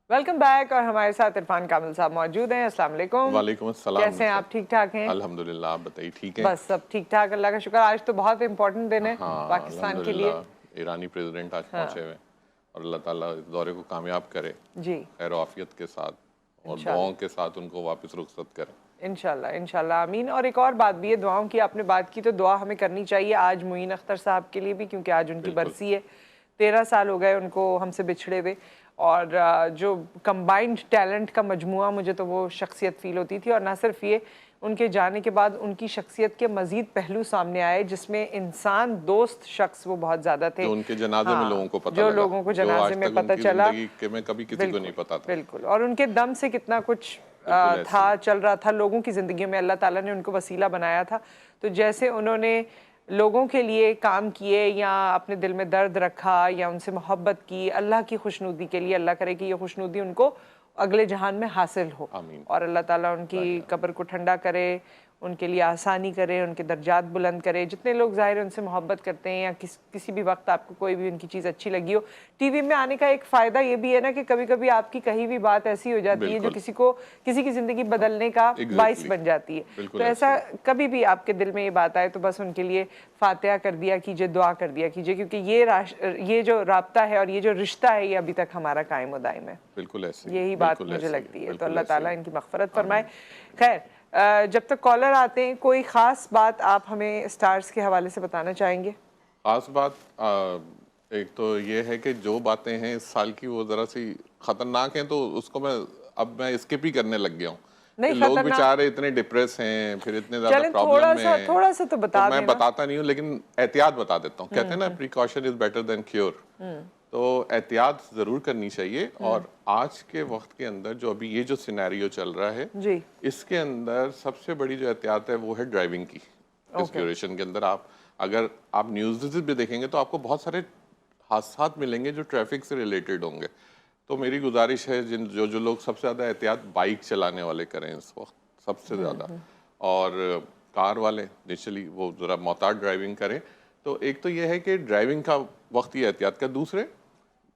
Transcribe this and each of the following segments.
Welcome back. और हमारे साथ इरफान कामिल साहब मौजूद हैं। अस्सलाम वालेकुम। वालेकुम अस्सलाम। कैसे हैं आप? ठीक ठाक हैं? अल्हम्दुलिल्लाह, आप बताइए ठीक हैं? बस सब ठीक ठाक, अल्लाह का शुक्र। आज तो बहुत इम्पोर्टेंट दिन है हाँ पाकिस्तान के लिए। अल्हम्दुलिल्लाह, ईरानी प्रेसिडेंट आज हाँ पहुंचे हुए हैं और अल्लाह ताला इस दौरे को कामयाब करे, जी, खैर आफियत के साथ और इंशाल्लाह दुआओं के साथ उनको वापस रुखसत करे। इंशाल्लाह इंशाल्लाह आमीन। और एक और बात भी है, दुआओं की आपने बात की तो दुआ हमें करनी चाहिए आज मुईन अख्तर साहब के लिए भी, क्योंकि आज उनकी बिल्कुल बरसी है। 13 साल हो गए उनको हमसे बिछड़े हुए। और जो कंबाइंड टैलेंट का मजमुआ, मुझे तो वो शख्सियत फील होती थी। और ना सिर्फ ये, उनके जाने के बाद उनकी शख्सियत के मज़ीद पहलू सामने आए, जिसमें इंसान दोस्त शख्स वो बहुत ज़्यादा थे। जो उनके जनाजे में लोगों को पता जो लगा, लोगों को जो जनाजे आज में तक पता उनकी चला, जिंदगी के में कभी किसी को नहीं पता था। बिल्कुल। और उनके दम से कितना कुछ बिल्कुल ऐसे था, ही। चल रहा था लोगों की ज़िंदगी में। अल्लाह ताला ने उनको वसीला बनाया था। तो जैसे उन्होंने लोगों के लिए काम किए या अपने दिल में दर्द रखा या उनसे मोहब्बत की, अल्लाह की खुशनुदी के लिए, अल्लाह करे कि ये खुशनुदी उनको अगले जहान में हासिल हो। आमीन। और अल्लाह ताला उनकी कब्र को ठंडा करे, उनके लिए आसानी करे, उनके दर्जात बुलंद करे। जितने लोग ज़ाहिर उनसे मोहब्बत करते हैं या किसी भी वक्त आपको कोई भी उनकी चीज़ अच्छी लगी हो, टीवी में आने का एक फ़ायदा ये भी है ना कि कभी कभी आपकी कहीं भी बात ऐसी हो जाती है जो बिल्कुल किसी की ज़िंदगी बदलने का बाइस एग्जैक्टली, बन जाती है। बिल्कुल तो ऐसा ऐसे ही। कभी भी आपके दिल में ये बात आए तो बस उनके लिए फातिहा कर दिया कीजिए, दुआ कर दिया कीजिए, क्योंकि ये जो राब्ता है और ये जो रिश्ता है, ये अभी तक हमारा कायम व दायम है। बिल्कुल ऐसे ही, यही बात बिल्कुल मुझे ऐसे ही, लगती है। तो बिल्कुल अल्लाह ऐसे ताला ही। इनकी मग़फ़िरत फरमाए। आमीन। खैर, जब तक कॉलर आते हैं, कोई ख़ास बात आप हमें स्टार्स के हवाले से बताना चाहेंगे? खास बात एक तो ये है कि जो बातें हैं इस साल की वो ज़रा सी ख़तरनाक हैं, तो उसको मैं स्किप ही करने लग गया हूँ नहीं, कि लोग खतरनाक। बेचारे इतने डिप्रेस हैं, फिर इतने ज़्यादा चलें, प्रॉब्लम में हैं। थोड़ा सा तो तो बता मैं देना। बताता नहीं हूँ, लेकिन एहतियात बता देता हूँ। कहते हैं ना, precaution is better than cure. तो एहतियात ज़रूर करनी चाहिए। और आज के वक्त के अंदर जो अभी ये जो सिनेरियो चल रहा है, जी, इसके अंदर सबसे बड़ी जो एहतियात है वो है ड्राइविंग की। इस ओके। ड्यूरेशन के अंदर अगर आप न्यूज़ भी देखेंगे तो आपको बहुत सारे हादसात मिलेंगे जो ट्रैफिक से रिलेटेड होंगे। तो मेरी गुजारिश है जो लोग सबसे ज़्यादा एहतियात बाइक चलाने वाले करें इस वक्त सबसे ज़्यादा, और कार वाले निश्चली वो ज़रा मोहतात ड्राइविंग करें। तो एक तो ये है कि ड्राइविंग का वक्त ये एहतियात का। दूसरे,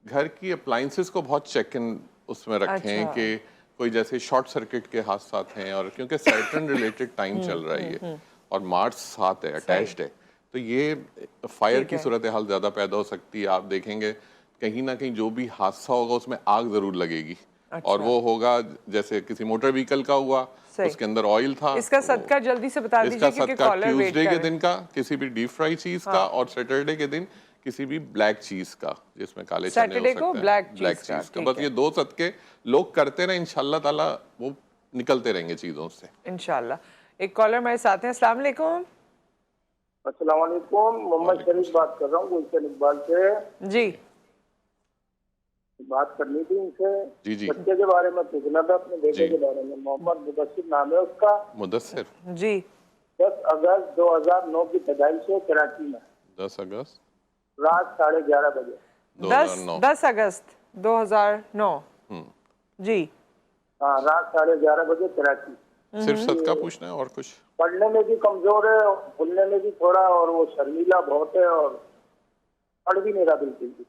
घर की अप्लाइंसेस को बहुत चेक इन उसमें रखें अच्छा। कि कोई जैसे शॉर्ट सर्किट के हादसात हैं, और क्योंकि सैटर्न रिलेटेड टाइम चल रहा है ये, और मार्च साथ है, अटैच्ड है, तो ये फायर ठीक की है। सूरत हाल ज़्यादा पैदा हो सकती है। आप देखेंगे कहीं ना कहीं जो भी हादसा होगा उसमें आग ज़रूर लगेगी। और अच्छा, वो होगा जैसे किसी मोटर व्हीकल का हुआ, सही। उसके अंदर ऑयल था, इसका तो सदका जल्दी से बता इसका दीजिए, क्योंकि सदका कॉलर वेट ट्यूसडे कर के रहे हैं। दिन का किसी भी डीप फ्राई चीज़ का, और सैटरडे के दिन किसी भी ब्लैक चीज़ का, जिसमें काले चने हो सैटरडे को सकते हैं, ब्लैक ब्लैक चीज़ का, चीज़ का। ठीक बस है। ये दो सदके लोग करते रहे, इंशाल्लाह ताला वो निकलते रहेंगे चीज़ों से। इंशाल्लाह। एक कॉलर हमारे साथ हैं। अस्सलाम वालेकुम। अस्सलाम वालेकुम, मोहम्मद वालेकुम शरीफ बात कर रहा हूँ गुलशन इकबाल से। जी, बात करनी थी इनसे। जी जी बच्चे के बारे में पूछना था, अपने बेटे जी। के बारे में। मोहम्मद मुदस्सिर नाम है उसका। मुदस्सिर। जी। 10 अगस्त 2009 की पैदाइश है, कराची में। 10 अगस्त रात 11:30 बजे। 2009। 10 अगस्त 2009। जी। हाँ, रात 11:30 बजे कराची। सिर्फ सदका पूछना है और कुछ? पढ़ने में भी कमजोर है, और बोलने में भी थोड़ा, और वो शर्मीला बहुत है, और पढ़ भी नहीं रहा बिल्कुल भी।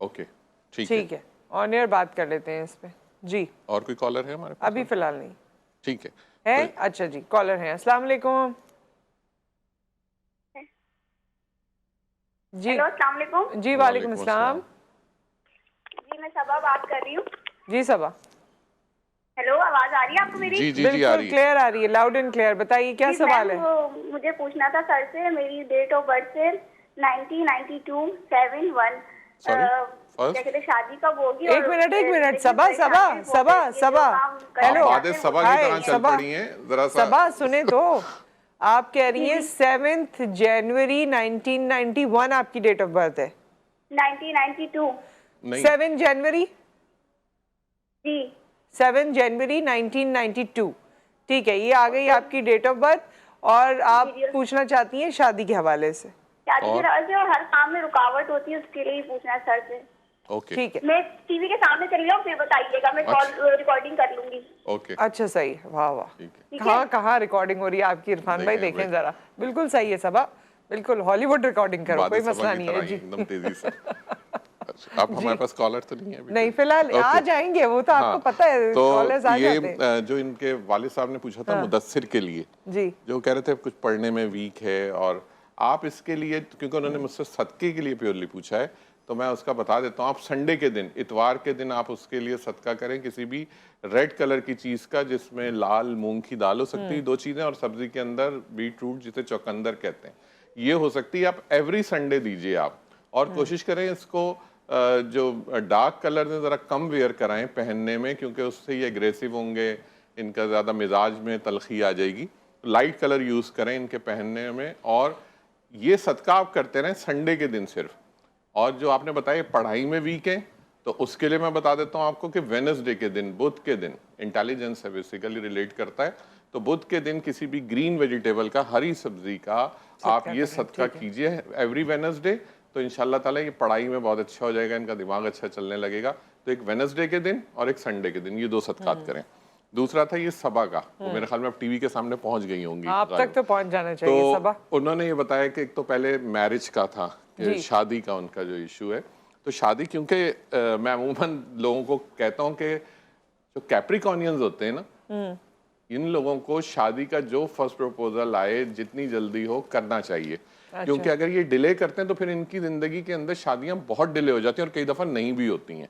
ओके, ठीक ठीक है, ऑन एयर बात कर लेते हैं इस पे। जी, और कोई कॉलर है हमारे पास? अभी फिलहाल नहीं ठीक है। है। अच्छा जी, कॉलर हैं। अस्सलाम वालेकुम। जी, हेलो, अस्सलाम वालेकुम। जी वालेकुम अस्सलाम। जी, मैं सबा बात कर रही हूँ। जी सबा। हेलो, आवाज आ रही है आपको मेरी? जी जी जी, आ बिल्कुल रही है। क्लियर आ रही है, लाउड एंड क्लियर। बताइए क्या जी, सवाल मैम, है? वो मुझे पूछना था सर से। मेरी डेट ऑफ बर्थ है 1992 7/1। Sorry, क्या कहते हैं, शादी कब होगी? एक मिनट सबा हेलो, आप बातें सबा की तरह चल सबा, पड़ी हैं, जरा सा। सबा सुने तो। आप कह रही हैं 7 जनवरी 1991 आपकी डेट ऑफ बर्थ है? 1992। नहीं, 7 जनवरी जी 7 जनवरी 1992। ठीक है, ये आ गई आपकी डेट ऑफ बर्थ। और आप जी। पूछना चाहती हैं शादी के हवाले से? शादी के हवाले से, और हर काम में रुकावट होती है, उसके लिए ही पूछना है सर से। ओके ठीक है, मैं टीवी के सामने चली जाऊँ, फिर बताइएगा, मैं कॉल रिकॉर्डिंग कर लूंगी। ओके, अच्छा सही है, वाह वाह। ठीक है। ठीक है? कहाँ कहाँ रिकॉर्डिंग हो रही है आपकी इरफान भाई? देखें देखें जरा, बिल्कुल सही है सबा, बिल्कुल हॉलीवुड रिकॉर्डिंग करो, कोई बातें सबा मसला की नहीं तरह है ही जी। एकदम तेजी से। आप हमारे पास कॉलर तो नहीं है अभी? नहीं फिलहाल आ जाएंगे, वो तो आपको पता है, तो कॉलर्स आ जाते हैं। जो इनके वालिद साहब ने पूछा था मुदस्सिर के लिए, जी जो कह रहे थे कुछ पढ़ने में वीक है, और आप इसके लिए, क्योंकि उन्होंने मुझसे सदके के लिए प्योरली पूछा है, तो मैं उसका बता देता हूँ। आप संडे के दिन, इतवार के दिन आप उसके लिए सदका करें किसी भी रेड कलर की चीज़ का, जिसमें लाल मूंग की दाल हो सकती है, 2 चीज़ें, और सब्जी के अंदर बीट रूट जिसे चौकंदर कहते हैं, ये हो सकती है। आप एवरी संडे दीजिए आप, और कोशिश करें इसको जो डार्क कलर में ज़रा कम वेयर कराएं पहनने में, क्योंकि उससे ये एग्रेसिव होंगे, इनका ज़्यादा मिजाज में तलखी आ जाएगी। लाइट कलर यूज़ करें इनके पहनने में, और ये सदका आप करते रहें संडे के दिन सिर्फ। और जो आपने बताया पढ़ाई में वीक है, तो उसके लिए मैं बता देता हूँ आपको कि वेडनेसडे के दिन, बुध के दिन, इंटेलिजेंस है बेसिकली रिलेट करता है, तो बुध के दिन किसी भी ग्रीन वेजिटेबल का, हरी सब्जी का आप ये सदका कीजिए एवरी वेडनेसडे, तो इंशाल्लाह ताला ये पढ़ाई में बहुत अच्छा हो जाएगा, इनका दिमाग अच्छा चलने लगेगा। तो एक वेडनेसडे के दिन और एक संडे के दिन, ये 2 सदकात करें। दूसरा था ये सबा का, वो मेरे ख्याल में आप टीवी के सामने पहुंच गई होंगी, आप तक तो पहुंच जाना चाहिए। तो सबा उन्होंने ये बताया कि एक तो पहले मैरिज का था, कि शादी का उनका जो इशू है, तो शादी, क्योंकि मैं अमूमन लोगों को कहता हूँ कि जो कैप्रिकॉनियंस होते हैं ना, इन लोगों को शादी का जो फर्स्ट प्रपोजल आए जितनी जल्दी हो करना चाहिए। क्योंकि अगर ये डिले करते हैं तो फिर इनकी जिंदगी के अंदर शादियां बहुत डिले हो जाती हैं, और कई दफ़ा नहीं भी होती हैं।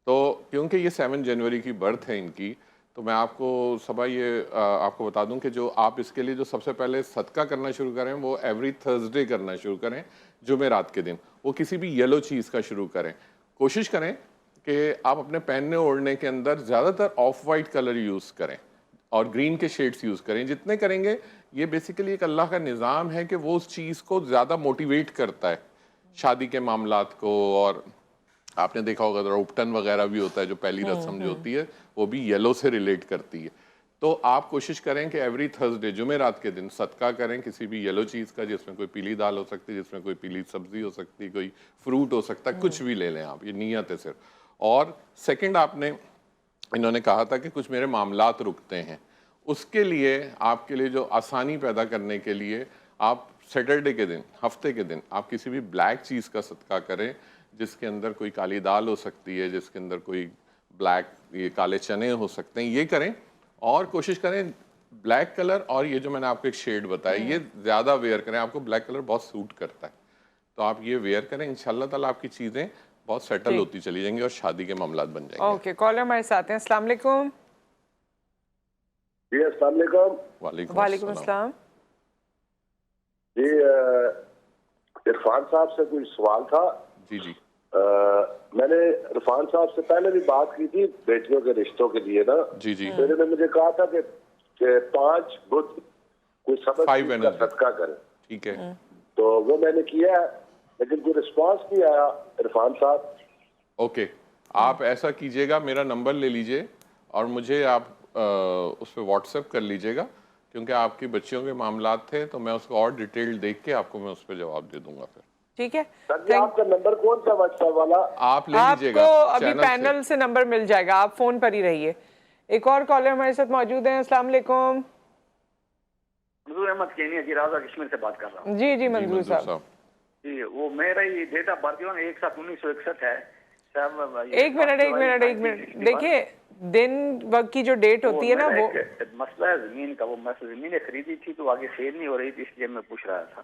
तो क्योंकि ये 7 जनवरी की बर्थ है इनकी, तो मैं आपको सबा ये आपको बता दूं कि जो आप इसके लिए जो सबसे पहले सदका करना शुरू करें, वो एवरी थर्सडे करना शुरू करें, जुमेरात के दिन। वो किसी भी येलो चीज़ का शुरू करें। कोशिश करें कि आप अपने पहनने ओढ़ने के अंदर ज़्यादातर ऑफ वाइट कलर यूज़ करें, और ग्रीन के शेड्स यूज़ करें। जितने करेंगे, ये बेसिकली एक अल्लाह का निज़ाम है कि वो उस चीज़ को ज़्यादा मोटिवेट करता है शादी के मामलात को। और आपने देखा होगा रोपटन वगैरह भी होता है, जो पहली रस्म जो होती है वो भी येलो से रिलेट करती है। तो आप कोशिश करें कि एवरी थर्सडे, जुमेरात के दिन सदका करें किसी भी येलो चीज़ का, जिसमें कोई पीली दाल हो सकती है, जिसमें कोई पीली सब्जी हो सकती है, कोई फ्रूट हो सकता है, कुछ भी ले लें आप, ये नीयत है सिर्फ। और सेकंड, आपने इन्होंने कहा था कि कुछ मेरे मामलात रुकते हैं, उसके लिए आपके लिए जो आसानी पैदा करने के लिए, आप सैटरडे के दिन, हफ्ते के दिन, आप किसी भी ब्लैक चीज़ का सदका करें, जिसके अंदर कोई काली दाल हो सकती है, जिसके अंदर कोई ब्लैक, ये काले चने हो सकते हैं, ये करें। और कोशिश करें ब्लैक कलर, और ये जो मैंने आपको एक शेड बताया, ये ज़्यादा वेयर करें, आपको ब्लैक कलर बहुत सूट करता है, तो आप ये वेयर करें। इंशाल्लाह ताला आपकी चीज़ें बहुत सेटल होती चली जाएंगी और शादी के मामलात बन जाएंगे। ओके, कॉलर हमारे साथ हैं। अस्सलाम वालेकुम। जी अस्सलाम वालेकुम। वालेकुम अस्सलाम। जी इरफान साहब से कोई सवाल था। जी जी। मैंने इरफान साहब से पहले भी बात की थी बेटियों के रिश्तों के लिए ना। जी जी। तो इन्होंने मुझे कहा था कि 5 बुध कोई सबक का सदका करें। ठीक है। तो वो मैंने किया है, लेकिन कोई रिस्पांस नहीं आया इरफान साहब। ओके, आप ऐसा कीजिएगा, मेरा नंबर ले लीजिए और मुझे आप उस पर व्हाट्सएप कर लीजिएगा, क्योंकि आपकी बच्चियों के मामलात थे, तो मैं उसको और डिटेल देख के आपको मैं उस पर जवाब दे दूंगा फिर। ठीक है सर जी, आपका नंबर कौन सा व्हाट्सएप वाला? आप ले लीजिएगा, आपको अभी पैनल से नंबर मिल जाएगा, आप फोन पर ही रहिए। एक और कॉलर हमारे साथ मौजूद हैं। अस्सलाम वालेकुम। मंजूर अहमद केनिया जिराजा कश्मीर से बात कर रहा हूँ। जी जी मंजूर साहब। जी, वो मेरा ये डेट ऑफ बर्थ जो है 1/7/1961 है। एक मिनट देखिए, दिन वक्त की जो डेट होती है ना, वो मसला है जमीन का। वो जमीन खरीदी थी तो आगे सेल नहीं हो रही थी, इसलिए मैं पूछ रहा था।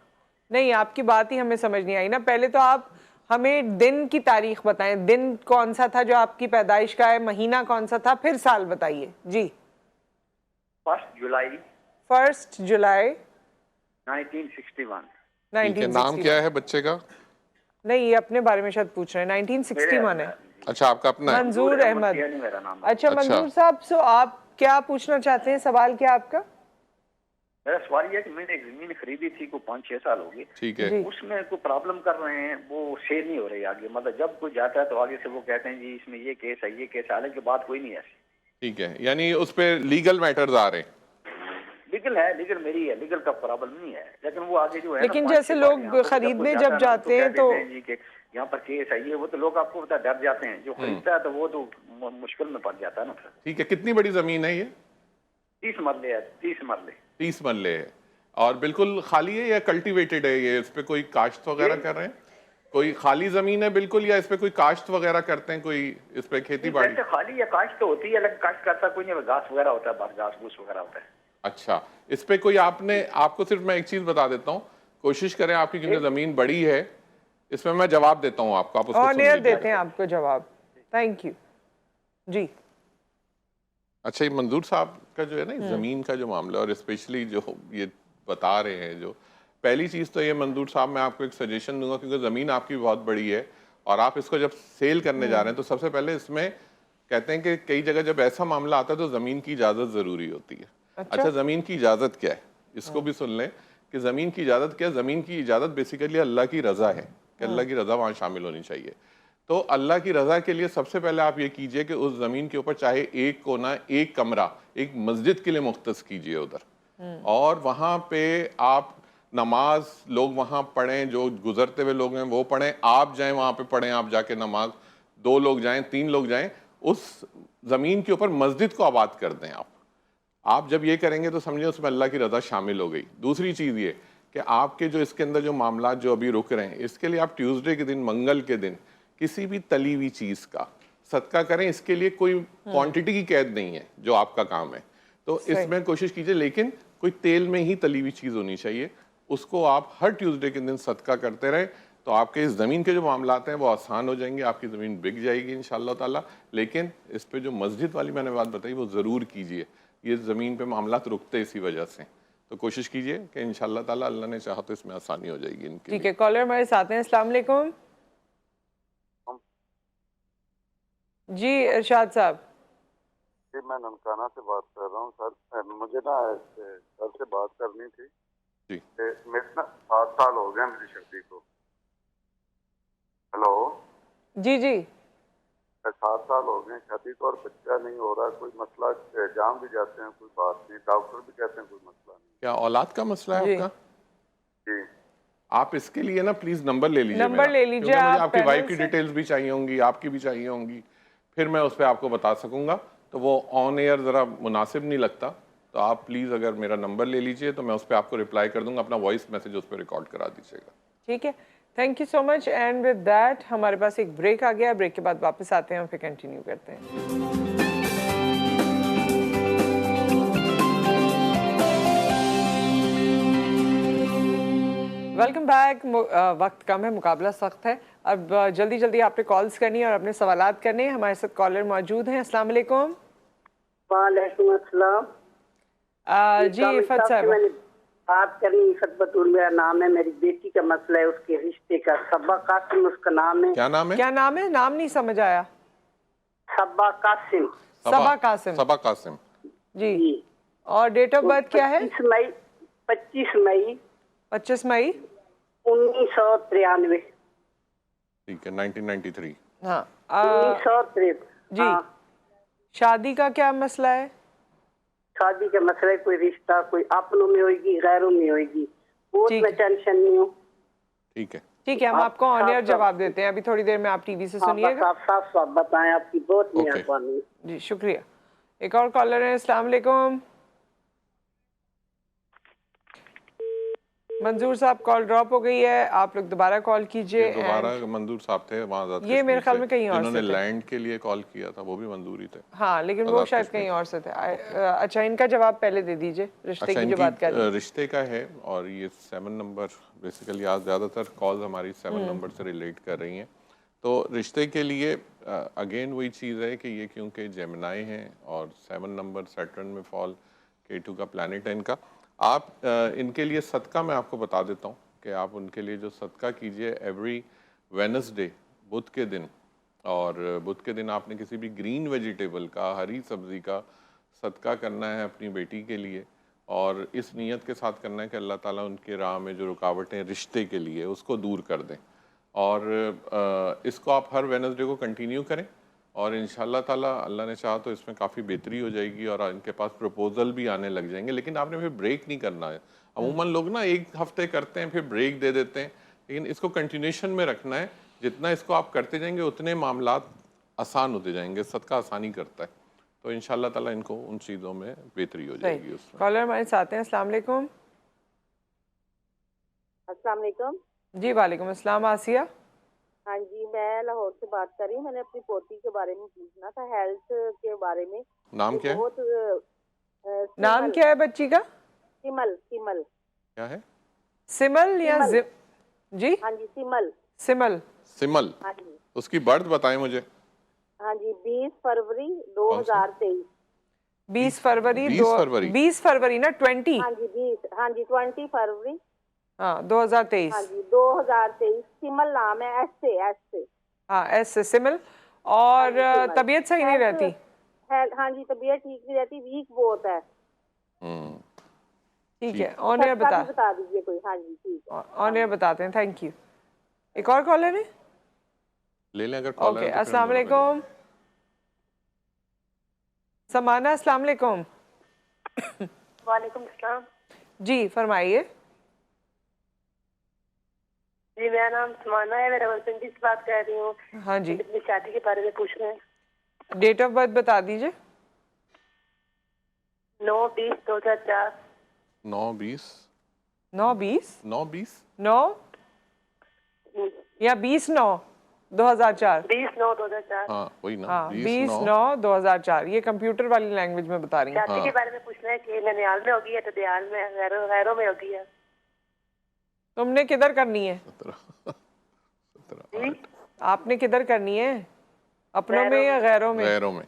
नहीं, आपकी बात ही हमें समझ नहीं आई ना। पहले तो आप हमें दिन की तारीख बताएं, दिन कौन सा था जो आपकी पैदाइश का है, महीना कौन सा था, फिर साल बताइए। जी 1 जुलाई 1961। नाम क्या है बच्चे का? नहीं, ये अपने बारे में शायद पूछ रहे हैं। 1961 है। अच्छा, आपका अपना है? मंजूर अहमद। मेरा नाम। अच्छा मंजूर साहब, सो आप क्या पूछना चाहते हैं? सवाल क्या आपका? मेरा सवाल ये है कि मैंने एक जमीन खरीदी थी, को 5-6 साल हो गए। ठीक है। उसमें कोई प्रॉब्लम कर रहे हैं, वो सेल नहीं हो रही आगे। मतलब जब कोई जाता है तो आगे से वो कहते हैं जी इसमें ये केस है, ये केस है, हालांकि बात कोई नहीं है ऐसी। ठीक है, यानी उस पे लीगल मैटर्स आ रहे हैं। लीगल है, लीगल मेरी है, लीगल का प्रॉब्लम नहीं है, लेकिन वो आगे जो है, लेकिन जैसे लोग खरीदने जब जाते हैं तो यहाँ पर केस है ये वो, तो लोग आपको बता डर जाते हैं। जो खरीदता है तो वो तो मुश्किल में पड़ जाता है ना। ठीक है, कितनी बड़ी जमीन है ये? 30 मरले है। 30 मरले। 30 मरले है, और बिल्कुल खाली है या कल्टीवेटेड है ये? इस पे कोई काश्त वगैरह कर रहे हैं? कोई खाली जमीन है बिल्कुल, या इस पे कोई काश्त वगैरह करते हैं, कोई इस पे खेती बाड़ी? वैसे खाली या काश्त तो होती है, लेकिन काश्त करता कोई नहीं, घास वगैरह होता है, बस घास फूस वगैरह होता है। अच्छा, इस पे कोई आपको सिर्फ मैं एक चीज बता देता हूँ, कोशिश करें आपकी, क्योंकि जमीन बड़ी है, इसमें मैं जवाब देता हूँ आपको, आप उसको और सुन नियर लीजिए। देते हैं आपको जवाब। थैंक यू जी। अच्छा, ये मंजूर साहब का जो है ना जमीन का जो मामला, और स्पेशली जो ये बता रहे हैं, जो पहली चीज तो ये मंजूर साहब, मैं आपको एक सजेशन दूंगा, क्योंकि जमीन आपकी बहुत बड़ी है और आप इसको जब सेल करने जा रहे हैं तो सबसे पहले इसमें कहते हैं कि कई जगह जब ऐसा मामला आता है तो जमीन की इजाजत जरूरी होती है। अच्छा, जमीन की इजाजत क्या है, इसको भी सुन लें कि जमीन की इजाजत क्या है। जमीन की इजाजत बेसिकली अल्लाह की रजा है, कि अल्लाह की रजा वहां शामिल होनी चाहिए। तो अल्लाह की रजा के लिए सबसे पहले आप ये कीजिए कि उस जमीन के ऊपर चाहे एक कोना, एक कमरा, एक मस्जिद के लिए मुख्तस कीजिए उधर, और वहां पे आप नमाज लोग वहां पढ़ें, जो गुजरते हुए लोग हैं वो पढ़ें, आप जाएं वहां पे पढ़ें, आप जाके नमाज, 2 लोग जाएं, 3 लोग जाएं, उस जमीन के ऊपर मस्जिद को आबाद कर दें आप जब ये करेंगे तो समझिए उसमें अल्लाह की रजा शामिल हो गई। दूसरी चीज़ ये कि आपके जो इसके अंदर जो मामला जो अभी रुक रहे हैं, इसके लिए आप ट्यूसडे के दिन, मंगल के दिन किसी भी तली हुई चीज़ का सदका करें। इसके लिए कोई क्वांटिटी की कैद नहीं है, जो आपका काम है, तो इसमें कोशिश कीजिए, लेकिन कोई तेल में ही तली हुई चीज़ होनी चाहिए, उसको आप हर ट्यूसडे के दिन सदका करते रहें, तो आपके इस ज़मीन के जो मामलात हैं वो आसान हो जाएंगे, आपकी ज़मीन बिक जाएगी इंशाअल्लाह ताला। लेकिन इस पे जो मस्जिद वाली मैंने बात बताई वो ज़रूर कीजिए, ये ज़मीन पे मामलात रुकते इसी वजह से, तो कोशिश कीजिए कि इंशाअल्लाह ताला अल्लाह ने चाहा तो इसमें आसानी हो जाएगी इनके। ठीक है, कॉलर हमारे साथ हैं। अस्सलाम वालेकुम जी, इरशाद साहब। जी, मैं ननकाना से बात कर रहा हूँ सर। मुझे ना सर से बात करनी थी जी। मेरे ना 7 साल हो गए मेरी शादी को। हेलो जी जी। 7 साल हो गए शादी को और बच्चा नहीं हो रहा। कोई मसला, जाम भी जाते हैं, कोई बात नहीं, डॉक्टर भी कहते हैं कोई मसला नहीं। क्या औलाद का मसला है आपका? जी। आप इसके लिए ना प्लीज नंबर ले लीजिए, नंबर ले लीजिए, क्योंकि मुझे आप आपकी वाइफ की पैनल से- डिटेल्स भी चाहिए होंगी, आपकी भी चाहिए होंगी, फिर मैं उस पर आपको बता सकूंगा, तो वो ऑन एयर ज़रा मुनासिब नहीं लगता। तो आप प्लीज़ अगर मेरा नंबर ले लीजिए तो मैं उस पर आपको रिप्लाई कर दूंगा, अपना वॉइस मैसेज उस पर रिकॉर्ड करा दीजिएगा। ठीक है, thank you so much. And with that हमारे पास एक ब्रेक आ गया, ब्रेक के बाद वापस आते हैं और फिर कंटिन्यू करते हैं। Welcome back. वक्त कम है, मुकाबला सख्त है। अब जल्दी जल्दी आपने कॉल्स करनी है और अपने सवालात करने हैं। हमारे साथ कॉलर मौजूद हैं। अस्सलाम वालेकुम। वालेकुम अस्सलाम। जी इफ़त साहब, मैंने बात करनी। इफ़त बतूल मेरा नाम है। मेरी बेटी का मसला है, उसके रिश्ते का। सबा कासिम उसका नाम है। क्या नाम है? क्या नाम है? नाम नहीं समझ आया। सबा कासिम। सबा कासिम। सबा कासिम जी। और डेट ऑफ बर्थ क्या है? 25 मई 25 मई 25 मई 1993। ठीक है, 1993। हाँ 1993 जी। शादी का क्या मसला है? शादी का मसला है, कोई रिश्ता, कोई अपनों में होगी, गैरों में होगी, बहुत ठीक मैं है। टेंशन नहीं हूँ। ठीक है, ठीक है, हम आपको ऑन एयर जवाब देते हैं। अभी थोड़ी देर में आप टीवी से सुनिएगा। आप साफ साफ बताएं, आपकी बहुत ओके। मेहरबानी। जी शुक्रिया। एक और कॉलर है। अस्सलाम वालेकुम। मंजूर साहब, कॉल ड्रॉप हो गई है, आप लोग दोबारा कॉल कीजिए। ये दोबारा मंजूर साहब थे वहाँ, ये मेरे ख्याल में कहीं और जिन्होंने से थे। लैंड के लिए कॉल किया था वो भी मंजूर ही थे। हाँ, लेकिन वो शायद कहीं और से थे। अच्छा, इनका जवाब पहले दे दीजिए, रिश्ते की जो बात कर रहे हैं। रिश्ते का है, और ये 7 नंबर बेसिकली आज ज़्यादातर कॉल्स हमारी 7 नंबर से रिलेट कर रही हैं। तो रिश्ते के लिए अगेन वही चीज़ है कि ये क्योंकि जेमिनाई हैं और 7 नंबर सैटर्न में फॉल, K2 का प्लैनेट है इनका। आप इनके लिए सदका मैं आपको बता देता हूँ कि आप उनके लिए जो सदका कीजिए एवरी वेडनेसडे, बुध के दिन, और बुध के दिन आपने किसी भी ग्रीन वेजिटेबल का, हरी सब्ज़ी का सदका करना है अपनी बेटी के लिए, और इस नीयत के साथ करना है कि अल्लाह ताला उनके राह में जो रुकावटें रिश्ते के लिए उसको दूर कर दें। और इसको आप हर वेडनेसडे को कंटिन्यू करें, और इंशाल्लाह ताला अल्लाह ने चाहा तो इसमें काफ़ी बेहतरी हो जाएगी और इनके पास प्रपोजल भी आने लग जाएंगे। लेकिन आपने फिर ब्रेक नहीं करना है। अमूमन लोग ना 1 हफ्ते करते हैं फिर ब्रेक दे देते हैं, लेकिन इसको कंटिन्यूशन में रखना है। जितना इसको आप करते जाएंगे उतने मामलात आसान होते जाएंगे। सदका आसानी करता है, तो इंशाल्लाह ताला इनको उन चीज़ों में बेहतरी हो जाएगी उसमें। कॉलर हमारे साथ हैं। अस्सलाम वालेकुम। अस्सलाम वालेकुम। जी वालेकुम अस्सलाम। आसिया। हाँ जी, मैं लाहौर से बात कर रही हूँ। मैंने अपनी पोती के बारे में पूछना था, हेल्थ के बारे में। नाम ये क्या है? बहुत नाम सिमल, क्या है बच्ची का? सिमल, सिमल, क्या है? सिमल या सिमल। जी हाँ जी, सिमल। सिमल। सिमल। हाँ जी, उसकी बर्थ बताएं मुझे। हाँ जी, 20 फरवरी कौन सी? 2023। 20 फरवरी 20 फरवरी। 20 फरवरी ना 20? हाँ जी 20, हाँ जी 20 फरवरी। हाँ 2023। हाँ जी 2023। सिमल नाम है, एस से, एस से। हाँ एस से सिमल। हाँ और जी, सिमल। तबीयत सही नहीं रहती? हाँ जी, तबीयत ठीक नहीं रहती, वीक बहुत है। ठीक है, ऑन एयर सस्ता बता, भी बता दीजिए कोई। हाँ जी ठीक है। ऑन एयर बताते हैं। Thank you. एक और कॉलर है? ले लें अगर कॉलर ओके, है तो फिर हम अस्सलाम दोनों ले लें। वालेकुम समाना, अस्सलाम वालेकुम। वालेकुम सलाम। जी फरमाइए। जी मेरा नाम समाना है, मैं रावलपिंडी से बात कर रही हूँ। हाँ जी, अपनी शादी के बारे में पूछ रहे हैं। डेट ऑफ बर्थ बता दीजिए। 9/20/2004। 9/20 9/20 9/20 9 या 20/9/2004? 20/9/2004। हाँ वही ना, हाँ 20/9। 20/9/2004। ये कंप्यूटर वाली लैंग्वेज में बता रही हूँ। शादी के बारे में पूछना है कि ननियाल में होगी या तो दयाल में, गैरों में होगी या? तुमने किधर करनी है? 17 आपने किधर करनी है, अपनों में या गैरों में? गैरों में।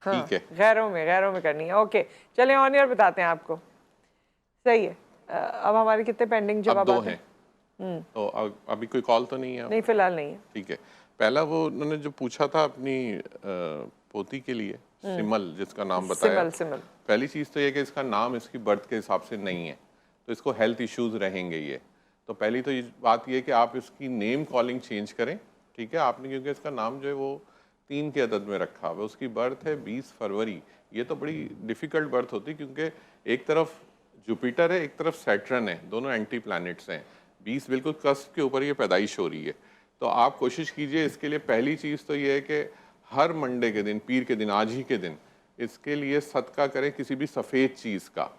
हाँ, ठीक है। गैरों में करनी है। ओके चलिए, ऑन एयर बताते हैं आपको। सही है। अब हमारे कितने पेंडिंग अब जवाब 2 आते हैं। तो अभी कोई कॉल तो नहीं है? नहीं फिलहाल नहीं है। ठीक है। पहला वो उन्होंने जो पूछा था अपनी पोती के लिए, सिमल जिसका नाम बताया। सिमल सिमल। पहली चीज़ तो ये कि इसका नाम इसकी बर्थ के हिसाब से नहीं है, तो इसको हेल्थ इश्यूज रहेंगे ये। तो पहली तो ये बात ये कि आप इसकी नेम कॉलिंग चेंज करें, ठीक है आपने, क्योंकि इसका नाम जो है वो 3 के अदद में रखा हुआ है। उसकी बर्थ है 20 फरवरी। ये तो बड़ी डिफ़िकल्ट बर्थ होती है, क्योंकि एक तरफ जुपिटर है, एक तरफ सैटर्न है, दोनों एंटी प्लैनेट्स हैं। 20 बिल्कुल कस्प के ऊपर ये पैदाइश हो रही है। तो आप कोशिश कीजिए इसके लिए। पहली चीज़ तो ये है कि हर मंडे के दिन, पीर के दिन, आज ही के दिन इसके लिए सदका करें किसी भी सफ़ेद चीज़ का।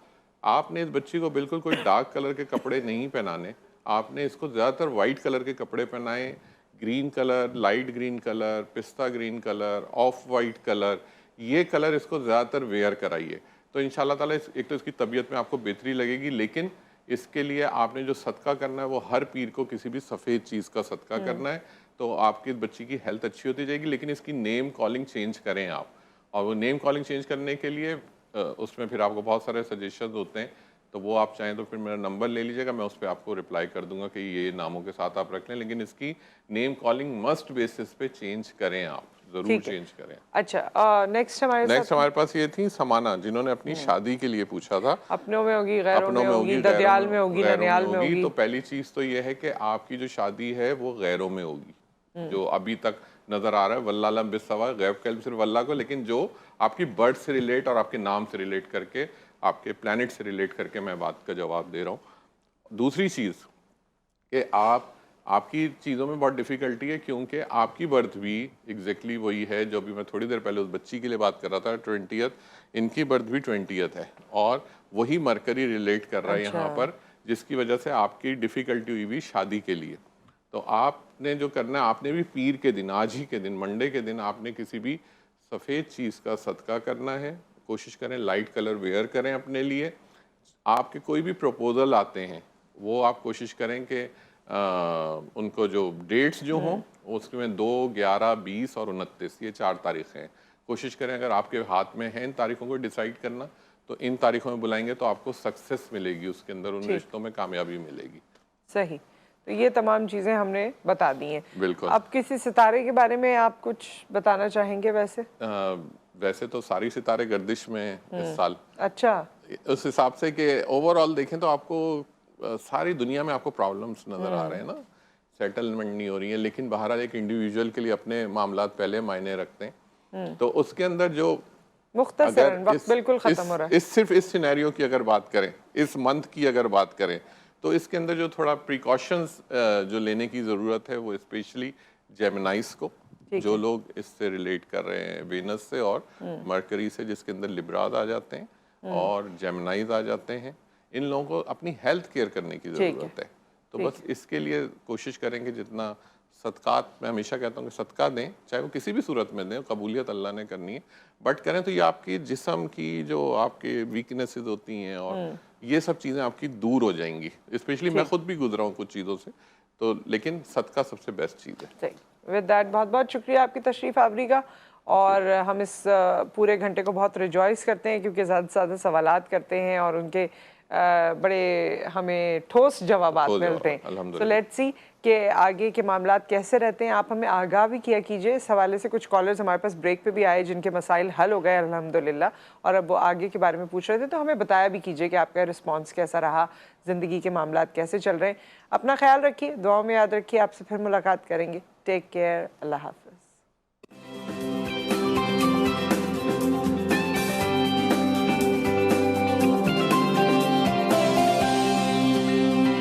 आपने इस बच्ची को बिल्कुल कोई डार्क कलर के कपड़े नहीं पहनाने, आपने इसको ज़्यादातर वाइट कलर के कपड़े पहनाएं। Green colour, light green colour, पिस्ता green colour, off white colour, ये कलर इसको ज़्यादातर वेयर कराइए। तो इंशाल्लाह ताला एक तो इसकी तबीयत में आपको बेहतरी लगेगी, लेकिन इसके लिए आपने जो सदका करना है वो हर पीर को किसी भी सफ़ेद चीज़ का सदका करना है। तो आपकी बच्ची की हेल्थ अच्छी होती जाएगी। लेकिन इसकी नेम कॉलिंग चेंज करें आप, और वो नेम कॉलिंग चेंज करने के लिए उसमें फिर आपको बहुत सारे सजेशन होते हैं। तो वो आप चाहें तो फिर मेरा नंबर ले लीजिएगा, मैं उस पर आपको रिप्लाई कर दूंगा कि ये नामों के साथ आप रख लें। लेकिन इसकी नेम कॉलिंग मस्ट बेसिस पे चेंज करें, आप ज़रूर ठीक है। चेंज करें। अच्छा, नेक्स्ट हमारे पास ये थी समाना, जिन्होंने अपनी शादी के लिए पूछा था। अपनों में होगी, गैरों अपनों में होगी, गैरों ददियाल में होगी, गैरों ननियाल में होगी। तो पहली चीज़ तो ये है कि आपकी जो शादी है वो गैरों में होगी, जो अभी तक नजर आ रहा है। वल्लाह लम बिस्सवा, गैब कल्ब सिर्फ वल्लाह को, लेकिन जो आपकी बर्थ से रिलेट और आपके नाम से रिलेट करके, आपके प्लैनेट से रिलेट करके मैं बात का जवाब दे रहा हूँ। दूसरी चीज़ कि आपकी चीज़ों में बहुत डिफ़िकल्टी है, क्योंकि आपकी बर्थ भी एग्जैक्टली वही है जो अभी मैं थोड़ी देर पहले उस बच्ची के लिए बात कर रहा था, 20th। इनकी बर्थ भी 20th है, और वही मरकरी रिलेट कर रहा है यहाँ पर, जिसकी वजह से आपकी डिफ़िकल्टी हुई भी शादी के लिए। तो आपने जो करना है, आपने भी पीर के दिन, आज ही के दिन, मंडे के दिन, आपने किसी भी सफ़ेद चीज़ का सदका करना है। कोशिश करें लाइट कलर वेयर करें अपने लिए। आपके कोई भी प्रपोजल आते हैं वो आप कोशिश करें कि उनको जो डेट्स जो हों उसमें 2, 11, 20 और 29, ये 4 तारीखें हैं। कोशिश करें अगर आपके हाथ में है इन तारीखों को डिसाइड करना, तो इन तारीखों में बुलाएंगे तो आपको सक्सेस मिलेगी, उसके अंदर उन रिश्तों में कामयाबी मिलेगी। सही। तो ये तमाम चीज़ें हमने बता दी हैं। बिल्कुल। अब किसी सितारे के बारे में आप कुछ बताना चाहेंगे? वैसे तो सारी सितारे गर्दिश में हैं इस साल। अच्छा। उस हिसाब से कि ओवरऑल देखें तो आपको सारी दुनिया में आपको प्रॉब्लम्स नज़र आ रहे हैं ना, सेटलमेंट नहीं हो रही है। लेकिन बहरहाल एक इंडिविजुअल के लिए अपने मामलात पहले मायने रखते हैं। तो उसके अंदर जो मुख्तसरन वक्त बिल्कुल खत्म हो रहा है। सिर्फ इस सिनेरियो की अगर बात करें, इस मंथ की अगर बात करें, तो इसके अंदर जो थोड़ा प्रिकॉशंस जो लेने की ज़रूरत है, वो स्पेशली जेमिनाइज को, जो लोग इससे रिलेट कर रहे हैं वेनस से और मरकरी से, जिसके अंदर लिब्राज आ जाते हैं और जेमिनाइज आ जाते हैं, इन लोगों को अपनी हेल्थ केयर करने की ज़रूरत है। तो बस इसके लिए कोशिश करेंगे जितना सदकात, मैं हमेशा कहता हूँ कि सदका दें, चाहे वो किसी भी सूरत में दें, कबूलियत अल्लाह ने करनी है, बट करें तो ये आपकी जिस्म की जो आपके वीकनेसेस होती हैं और ये सब चीज़ें आपकी दूर हो जाएंगी। स्पेशली मैं खुद भी गुजरा हूँ कुछ चीज़ों से, तो लेकिन सदका सबसे बेस्ट चीज़ है। विद दैट बहुत बहुत शुक्रिया आपकी तशरीफ़ आवरी का, और हम इस पूरे घंटे को बहुत रिजॉइस करते हैं क्योंकि ज़्यादा से ज़्यादा सवालात करते हैं और उनके बड़े हमें ठोस जवाबात मिलते हैं। सो लेट्स सी कि आगे के मामलात कैसे रहते हैं। आप हमें आगाह भी किया कीजिए इस हवाले से। कुछ कॉलर्स हमारे पास ब्रेक पे भी आए जिनके मसाइल हल हो गए अल्हम्दुलिल्लाह, और अब वो आगे के बारे में पूछ रहे थे, तो हमें बताया भी कीजिए कि आपका रिस्पॉन्स कैसा रहा, ज़िंदगी के मामलात कैसे चल रहे हैं। अपना ख्याल रखिए, दुआओं में याद रखिए। आपसे फिर मुलाकात करेंगे। टेक केयर, अल्लाह हाफ़िज़।